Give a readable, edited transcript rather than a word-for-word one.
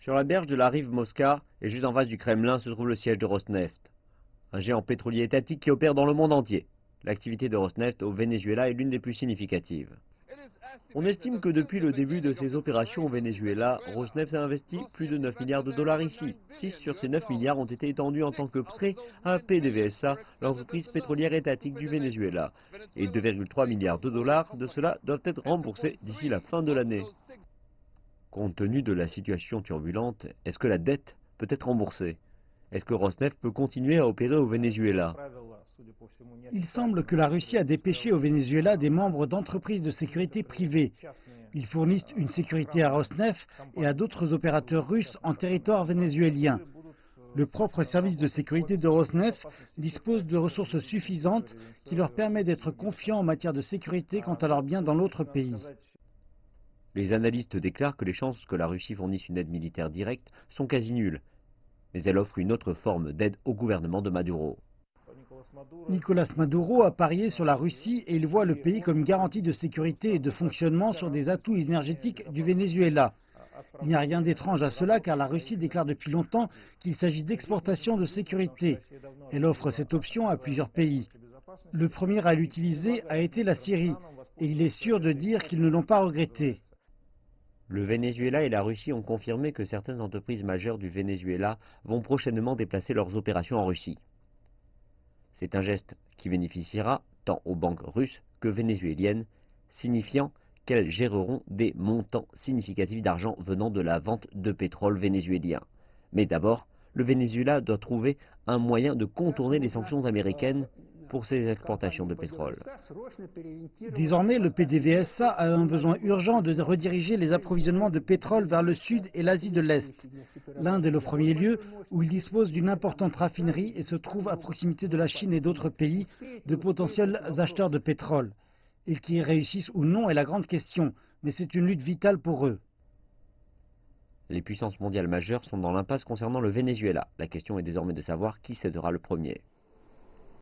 Sur la berge de la rive Mosca et juste en face du Kremlin se trouve le siège de Rosneft, un géant pétrolier étatique qui opère dans le monde entier. L'activité de Rosneft au Venezuela est l'une des plus significatives. On estime que depuis le début de ses opérations au Venezuela, Rosneft a investi plus de 9 milliards de dollars ici. 6 sur ces 9 milliards ont été étendus en tant que prêt à PDVSA, l'entreprise pétrolière étatique du Venezuela. Et 2,3 milliards de dollars de cela doivent être remboursés d'ici la fin de l'année. Compte tenu de la situation turbulente, est-ce que la dette peut être remboursée? Est-ce que Rosneft peut continuer à opérer au Venezuela? Il semble que la Russie a dépêché au Venezuela des membres d'entreprises de sécurité privées. Ils fournissent une sécurité à Rosneft et à d'autres opérateurs russes en territoire vénézuélien. Le propre service de sécurité de Rosneft dispose de ressources suffisantes qui leur permettent d'être confiants en matière de sécurité quant à leurs biens dans l'autre pays. Les analystes déclarent que les chances que la Russie fournisse une aide militaire directe sont quasi nulles, mais elle offre une autre forme d'aide au gouvernement de Maduro. Nicolás Maduro a parié sur la Russie et il voit le pays comme garantie de sécurité et de fonctionnement sur des atouts énergétiques du Venezuela. Il n'y a rien d'étrange à cela car la Russie déclare depuis longtemps qu'il s'agit d'exportation de sécurité. Elle offre cette option à plusieurs pays. Le premier à l'utiliser a été la Syrie et il est sûr de dire qu'ils ne l'ont pas regretté. Le Venezuela et la Russie ont confirmé que certaines entreprises majeures du Venezuela vont prochainement déplacer leurs opérations en Russie. C'est un geste qui bénéficiera tant aux banques russes que vénézuéliennes, signifiant qu'elles géreront des montants significatifs d'argent venant de la vente de pétrole vénézuélien. Mais d'abord, le Venezuela doit trouver un moyen de contourner les sanctions américaines pour ses exportations de pétrole. Désormais, le PDVSA a un besoin urgent de rediriger les approvisionnements de pétrole vers le sud et l'Asie de l'Est. L'Inde est le premier lieu où il dispose d'une importante raffinerie et se trouve à proximité de la Chine et d'autres pays de potentiels acheteurs de pétrole. Et qu'ils réussissent ou non est la grande question, mais c'est une lutte vitale pour eux. Les puissances mondiales majeures sont dans l'impasse concernant le Venezuela. La question est désormais de savoir qui cédera le premier.